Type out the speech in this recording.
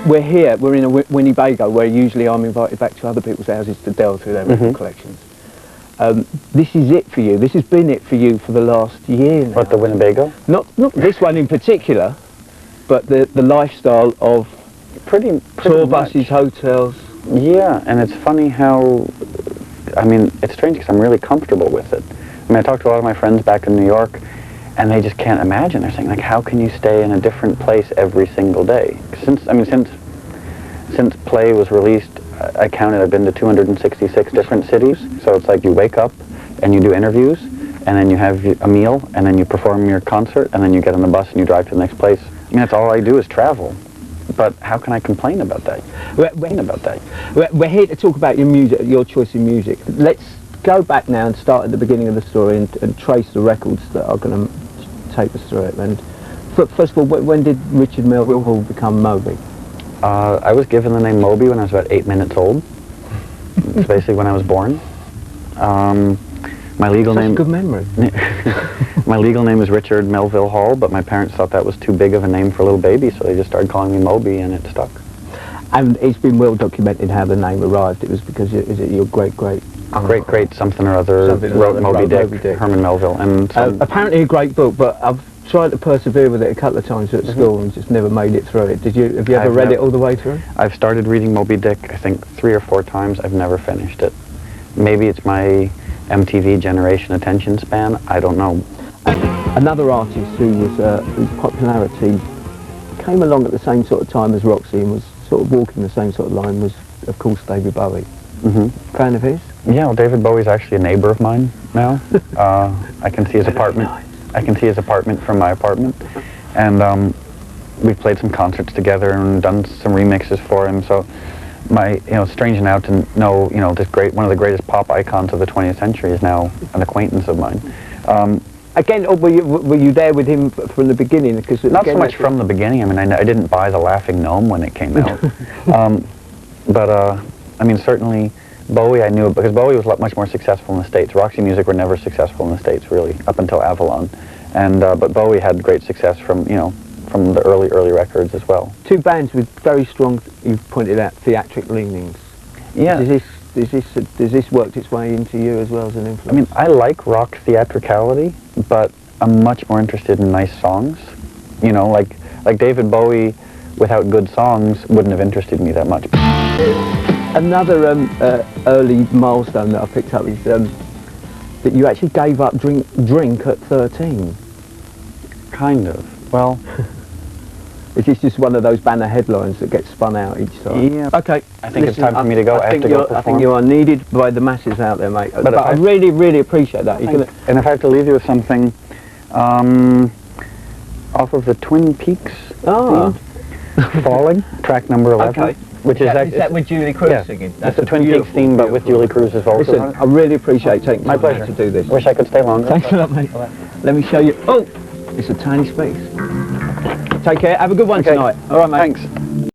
we're here, we're in a Winnebago, where usually I'm invited back to other people's houses to delve through their record collections. This is it for you. This has been it for you for the last year now. What, the Winnebago? Not this one in particular, but the lifestyle of pretty tour much. buses, hotels. Yeah, and it's funny how, I mean, it's strange because I'm really comfortable with it. I mean, I talked to a lot of my friends back in New York, and they just can't imagine. They're saying, like, how can you stay in a different place every single day? Since Play was released, I counted, I've been to 266 different cities. So it's like you wake up and you do interviews, and then you have a meal, and then you perform your concert, and then you get on the bus and you drive to the next place. I mean, that's all I do is travel. But how can I complain about that? We're here to talk about your music, your choice in music. Let's go back now and start at the beginning of the story and trace the records that are going to take us through it. And first of all, when did Richard Melville Hall become Moby? I was given the name Moby when I was about 8 minutes old. It's basically when I was born. My legal name. A good memory. My legal name is Richard Melville Hall, but my parents thought that was too big of a name for a little baby, so they just started calling me Moby, and it stuck. And it's been well documented how the name arrived. It was because is it your great something or other wrote Moby Dick, Herman Melville, and apparently a great book, but I've tried to persevere with it a couple of times at school and just never made it through it. Have you ever read it all the way through? I've started reading Moby Dick, I think 3 or 4 times. I've never finished it. Maybe it's my MTV generation attention span. I don't know. Another artist whose popularity came along at the same sort of time as Roxy and was sort of walking the same sort of line was, of course, David Bowie. Fan of his? Yeah, well, David Bowie's actually a neighbor of mine now. I can see his apartment. I can see his apartment from my apartment, and we've played some concerts together and done some remixes for him. So, strange now to know, one of the greatest pop icons of the 20th century is now an acquaintance of mine. Again, were you there with him from the beginning? Because not so much from the beginning. I mean, I didn't buy the Laughing Gnome when it came out, but I mean, certainly Bowie I knew because Bowie was much more successful in the States. Roxy Music were never successful in the States, really, up until Avalon, and but Bowie had great success from the early records as well. Two bands with very strong, you've pointed out, theatric leanings. Yeah. Does this worked its way into you as well as an influence? I mean, I like rock theatricality, but I'm much more interested in nice songs. Like David Bowie, without good songs, wouldn't have interested me that much. Another early milestone that I picked up is that you actually gave up drink at 13. Kind of. Well, is this just one of those banner headlines that gets spun out each time? Yeah. Okay. I think it's time for me to go. I have to go perform. I think you are needed by the masses out there, mate. But I really, really appreciate that. And if I have to leave you with something, off of the Twin Peaks theme, Falling, track number 11. Okay. Which is that with Julie Cruz singing? That's the Twin Peaks theme, but with Julie Cruz's vocals. Listen, I really appreciate taking my pleasure to do this. Wish I could stay longer. Thanks a lot, mate. Let me show you. Oh, it's a tiny space. Take care. Have a good one tonight. All right, mate. Thanks.